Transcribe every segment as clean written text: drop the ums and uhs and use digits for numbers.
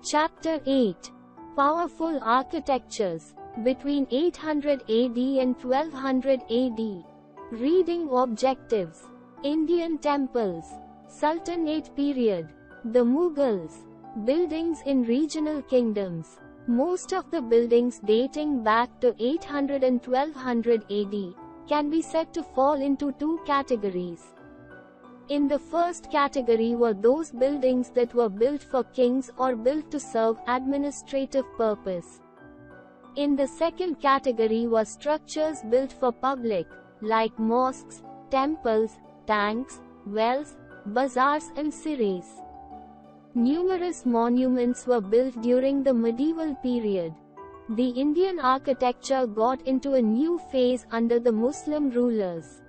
Chapter 8. Powerful Architectures. Between 800 AD and 1200 AD. Reading objectives. Indian temples. Sultanate period. The Mughals. Buildings in regional kingdoms. Most of the buildings dating back to 800 and 1200 AD can be said to fall into two categories. In the first category were those buildings that were built for kings or built to serve administrative purpose. In the second category were structures built for public, like mosques, temples, tanks, wells, bazaars and siris. Numerous monuments were built during the medieval period. The Indian architecture got into a new phase under the Muslim rulers.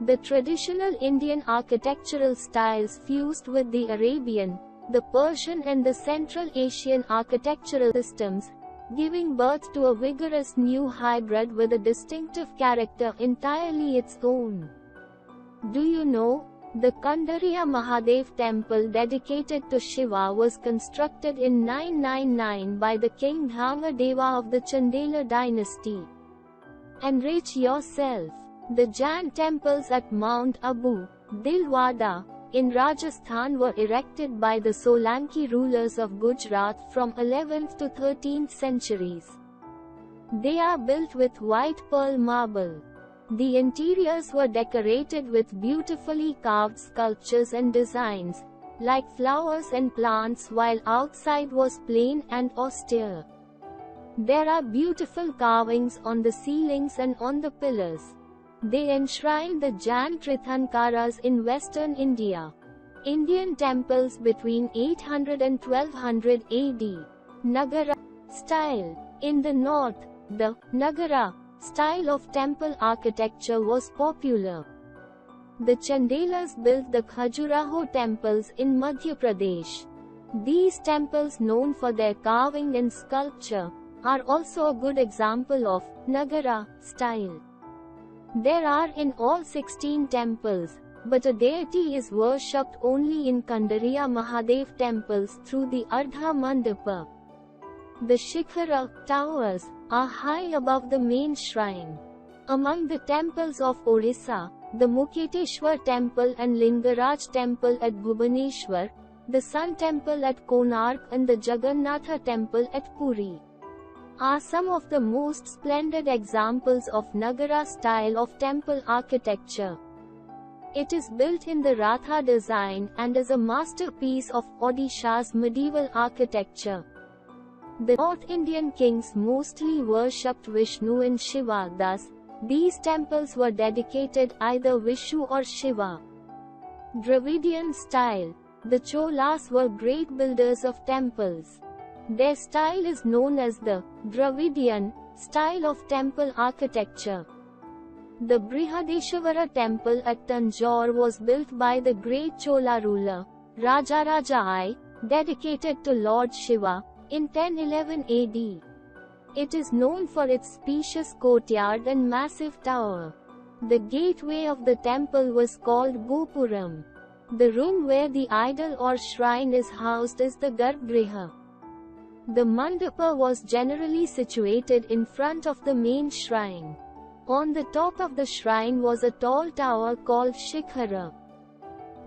The traditional Indian architectural styles fused with the Arabian, the Persian and the Central Asian architectural systems, giving birth to a vigorous new hybrid with a distinctive character entirely its own. Do you know? The Kandariya Mahadev temple dedicated to Shiva was constructed in 999 by the king Dharmadeva of the Chandela dynasty. Enrich yourself. The Jain temples at Mount Abu, Dilwada, in Rajasthan were erected by the Solanki rulers of Gujarat from 11th to 13th centuries. They are built with white pearl marble. The interiors were decorated with beautifully carved sculptures and designs, like flowers and plants, while outside was plain and austere. There are beautiful carvings on the ceilings and on the pillars. They enshrine the Jain Tirthankaras in western India. Indian temples between 800 and 1200 AD. Nagara style. In the north, the Nagara style of temple architecture was popular. The Chandelas built the Khajuraho temples in Madhya Pradesh. These temples, known for their carving and sculpture, are also a good example of Nagara style. There are in all 16 temples, but a deity is worshipped only in Kandariya Mahadev temples through the Ardha Mandapa. The Shikhara towers are high above the main shrine. Among the temples of Orissa, the Muketeshwar temple and Lingaraj temple at Bhubaneswar, the Sun temple at Konark and the Jagannatha temple at Puri are some of the most splendid examples of Nagara style of temple architecture. It is built in the Ratha design and is a masterpiece of Odisha's medieval architecture. The North Indian kings mostly worshipped Vishnu and Shiva, thus, these temples were dedicated either Vishnu or Shiva. Dravidian style. The Cholas were great builders of temples. Their style is known as the Dravidian style of temple architecture. The Brihadeshwara temple at Tanjore was built by the great Chola ruler, Rajaraja I, dedicated to Lord Shiva, in 1011 AD. It is known for its spacious courtyard and massive tower. The gateway of the temple was called Gopuram. The room where the idol or shrine is housed is the Garbhagriha. The mandapa was generally situated in front of the main shrine. On the top of the shrine was a tall tower called Shikhara.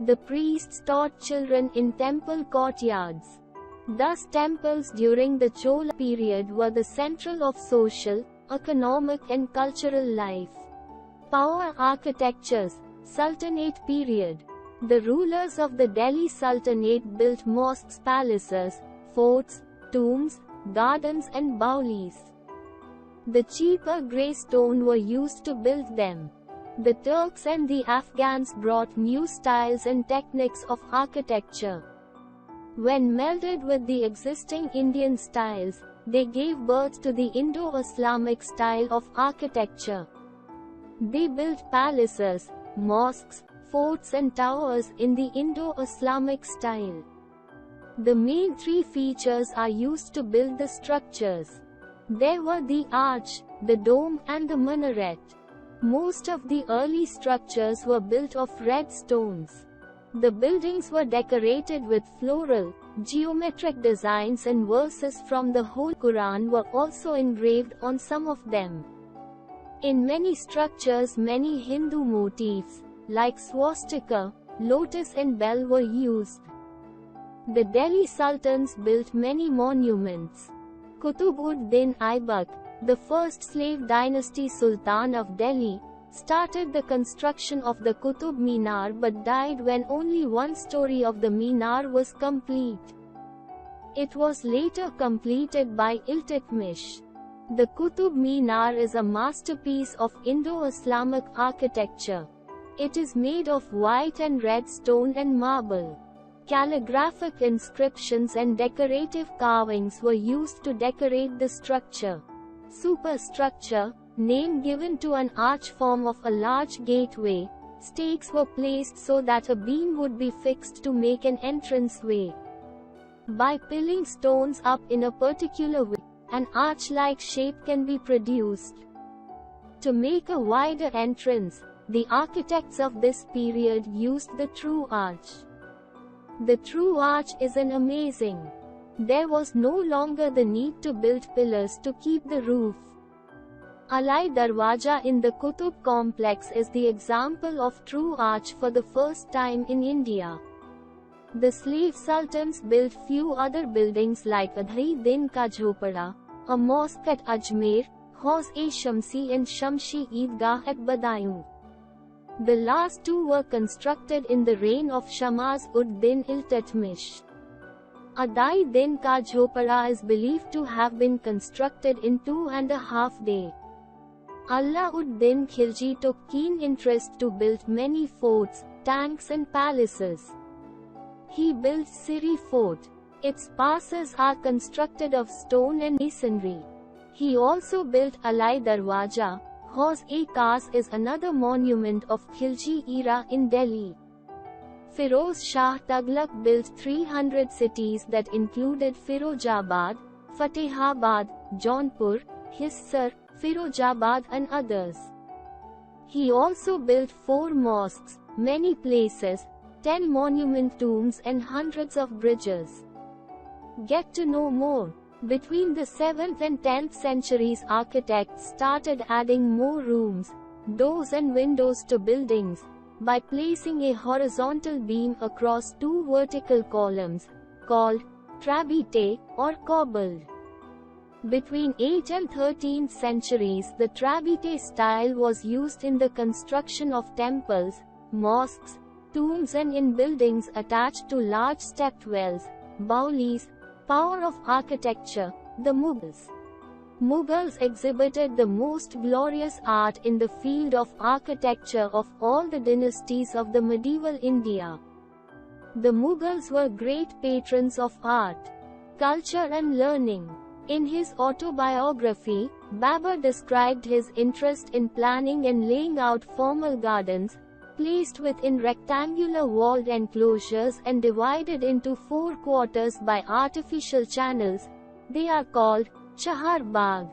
The priests taught children in temple courtyards. Thus temples during the Chola period were the central of social, economic and cultural life. Power architectures. Sultanate period. The rulers of the Delhi Sultanate built mosques, palaces, forts, tombs, gardens and baulis. The cheaper grey stone were used to build them. The Turks and the Afghans brought new styles and techniques of architecture. When melded with the existing Indian styles, they gave birth to the Indo-Islamic style of architecture. They built palaces, mosques, forts and towers in the Indo-Islamic style. The main three features are used to build the structures. There were the arch, the dome and the minaret. Most of the early structures were built of red stones. The buildings were decorated with floral, geometric designs, and verses from the Holy Quran were also engraved on some of them. In many structures, many Hindu motifs, like swastika, lotus and bell were used. The Delhi Sultans built many monuments. Qutb-ud-Din Aibak, the first slave dynasty Sultan of Delhi, started the construction of the Qutub Minar but died when only one story of the Minar was complete. It was later completed by Iltutmish. The Qutub Minar is a masterpiece of Indo-Islamic architecture. It is made of white and red stone and marble. Calligraphic inscriptions and decorative carvings were used to decorate the structure. Superstructure, name given to an arch form of a large gateway, stakes were placed so that a beam would be fixed to make an entranceway. By piling stones up in a particular way, an arch-like shape can be produced. To make a wider entrance, the architects of this period used the true arch. The true arch is an amazing. There was no longer the need to build pillars to keep the roof. Alai Darwaja in the Qutub complex is the example of true arch for the first time in India. The slave sultans built few other buildings like Adhai Din Ka Jhopada, a mosque at Ajmer, Hauz-e-Shamsi and Shamshi Eidgah at Badaयूं. The last two were constructed in the reign of Shamaz-ud-Din Iltutmish. Adhai Din Ka Jhopada is believed to have been constructed in 2.5 days. Alauddin Khilji took keen interest to build many forts, tanks and palaces. He built Siri Fort. Its passes are constructed of stone and masonry. He also built Alai Darwaja. Hauz-e-Khas is another monument of Khilji era in Delhi. Firoz Shah Tughlaq built 300 cities that included Firozabad, Fatehabad, Jaunpur, Hisar, Firozabad and others. He also built 4 mosques, many places, 10 monument tombs and hundreds of bridges. Get to know more. Between the 7th and 10th centuries, architects started adding more rooms, doors and windows to buildings, by placing a horizontal beam across 2 vertical columns, called trabite or corbelled. Between 8th and 13th centuries, the trabite style was used in the construction of temples, mosques, tombs and in buildings attached to large stepped wells, baulis. Power of architecture. The Mughals. Mughals exhibited the most glorious art in the field of architecture of all the dynasties of the medieval India. The Mughals were great patrons of art, culture and learning. In his autobiography, Babur described his interest in planning and laying out formal gardens, placed within rectangular walled enclosures and divided into 4 quarters by artificial channels. They are called Chahar Bagh.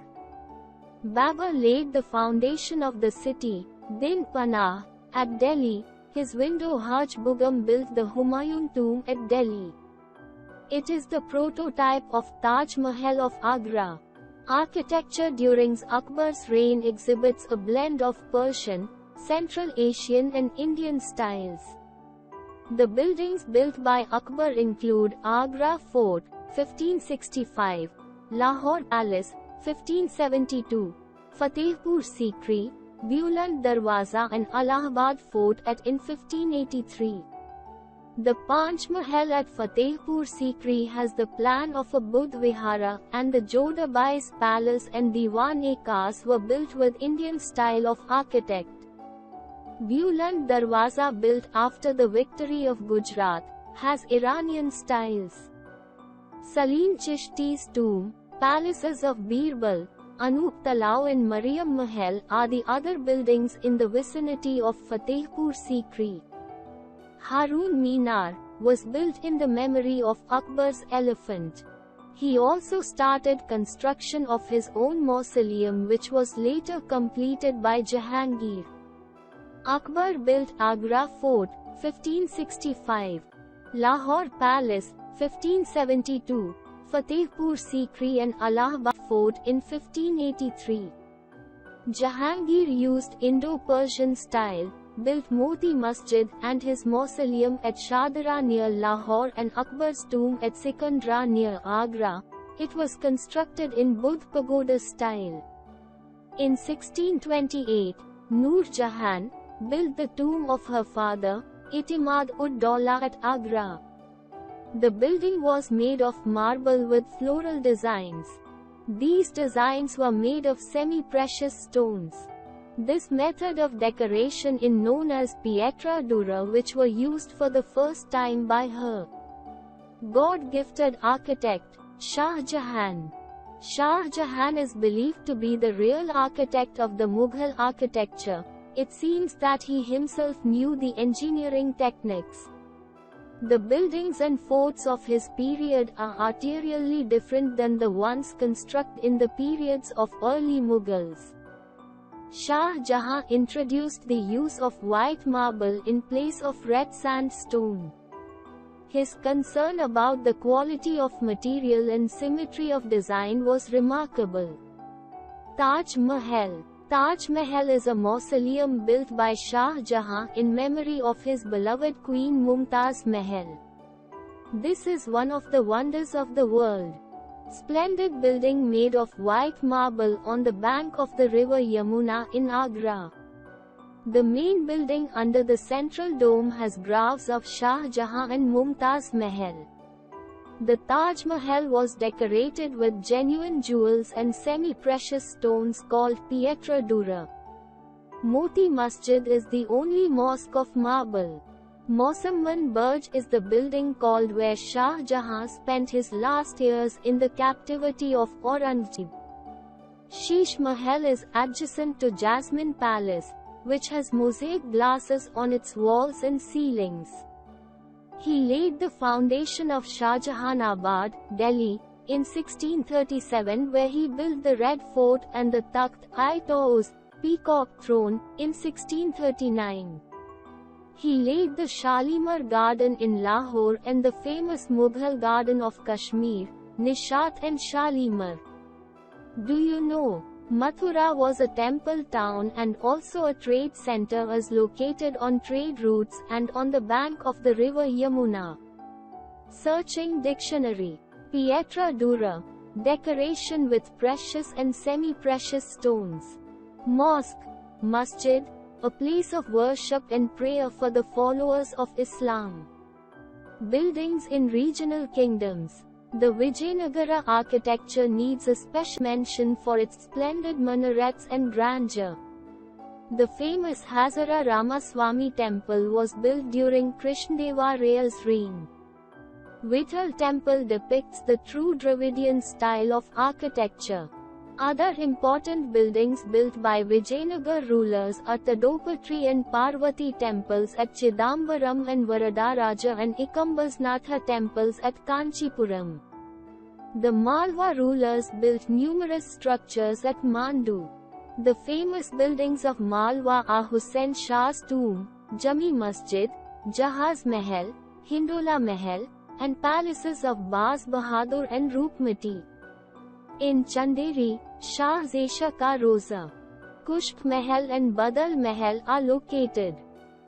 Babur laid the foundation of the city, Din Panah, at Delhi. His widow Haj Begum built the Humayun tomb at Delhi. It is the prototype of Taj Mahal of Agra. Architecture during Akbar's reign exhibits a blend of Persian, Central Asian and Indian styles. The buildings built by Akbar include Agra Fort, 1565, Lahore Palace, 1572, Fatehpur Sikri, Buland Darwaza and Allahabad Fort in 1583. The Panch Mahal at Fatehpur Sikri has the plan of a Buddha Vihara, and the Jodhabai's Palace and Diwan-e-Khas were built with Indian style of architect. Buland Darwaza, built after the victory of Gujarat, has Iranian styles. Salim Chishti's tomb, palaces of Birbal, Anup Talao and Mariam Mahal are the other buildings in the vicinity of Fatehpur Sikri. Harun Minar was built in the memory of Akbar's elephant. He also started construction of his own mausoleum, which was later completed by Jahangir. Akbar built Agra Fort, 1565. Lahore Palace, 1572. Fatehpur Sikri and Allahabad Fort in 1583. Jahangir used Indo-Persian style, built Moti Masjid and his mausoleum at Shadara near Lahore and Akbar's tomb at Sikandra near Agra. It was constructed in Buddh pagoda style. In 1628, Noor Jahan built the tomb of her father, Itimad-ud-Daula at Agra. The building was made of marble with floral designs. These designs were made of semi-precious stones. This method of decoration is known as pietra dura, which were used for the first time by her God-gifted architect, Shah Jahan. Shah Jahan is believed to be the real architect of the Mughal architecture. It seems that he himself knew the engineering techniques. The buildings and forts of his period are arterially different than the ones constructed in the periods of early Mughals. Shah Jahan introduced the use of white marble in place of red sandstone. His concern about the quality of material and symmetry of design was remarkable. Taj Mahal. Taj Mahal is a mausoleum built by Shah Jahan in memory of his beloved Queen Mumtaz Mahal. This is one of the wonders of the world. Splendid building made of white marble on the bank of the river Yamuna in Agra. The main building under the central dome has graves of Shah Jahan and Mumtaz Mahal. The Taj Mahal was decorated with genuine jewels and semi-precious stones called pietra dura. Moti Masjid is the only mosque of marble. Mosamman Burj is the building called where Shah Jahan spent his last years in the captivity of Aurangzeb. Sheesh Mahal is adjacent to Jasmine Palace, which has mosaic glasses on its walls and ceilings. He laid the foundation of Shahjahanabad, Delhi, in 1637, where he built the Red Fort and the Takht-i-Tauz, Peacock Throne, in 1639. He laid the Shalimar Garden in Lahore and the famous Mughal Garden of Kashmir, Nishat and Shalimar. Do you know, Mathura was a temple town and also a trade center, was located on trade routes and on the bank of the river Yamuna. Searching dictionary. Pietra dura. Decoration with precious and semi-precious stones. Mosque. Masjid. A place of worship and prayer for the followers of Islam. Buildings in regional kingdoms. The Vijayanagara architecture needs a special mention for its splendid minarets and grandeur. The famous Hazara Ramaswamy temple was built during Krishnadeva Ray's reign. Vitthal temple depicts the true Dravidian style of architecture. Other important buildings built by Vijayanagar rulers are Tadopatri and Parvati temples at Chidambaram and Varadaraja and Ikambasnatha temples at Kanchipuram. The Malwa rulers built numerous structures at Mandu. The famous buildings of Malwa are Hussain Shah's tomb, Jami Masjid, Jahaz Mahal, Hindola Mahal, and palaces of Baz Bahadur and Roopmati. In Chanderi, Shah Zesha Ka Roza, Kushk Mahal and Badal Mahal are located.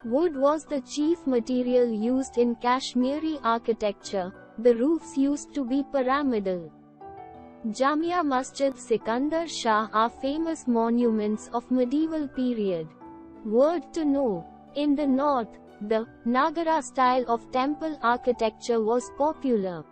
Wood was the chief material used in Kashmiri architecture. The roofs used to be pyramidal. Jamia Masjid Sikandar Shah are famous monuments of medieval period. Word to know. In the north, the Nagara style of temple architecture was popular.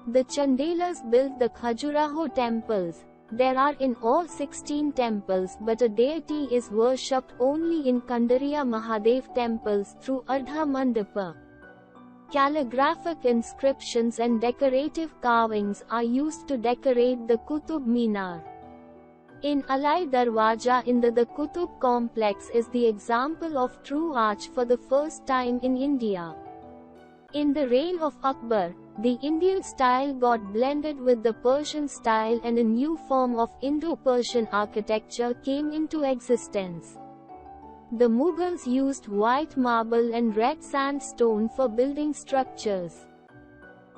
The Chandelas built the Khajuraho temples. There are in all 16 temples, but a deity is worshipped only in Kandariya Mahadev temples through Ardha Mandapa. Calligraphic inscriptions and decorative carvings are used to decorate the Qutub Minar. In Alai Darwaja in the Qutub complex is the example of true arch for the first time in India. In the reign of Akbar, the Indian style got blended with the Persian style and a new form of Indo-Persian architecture came into existence. The Mughals used white marble and red sandstone for building structures.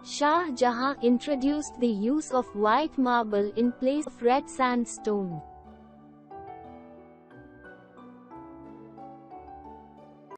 Shah Jahan introduced the use of white marble in place of red sandstone.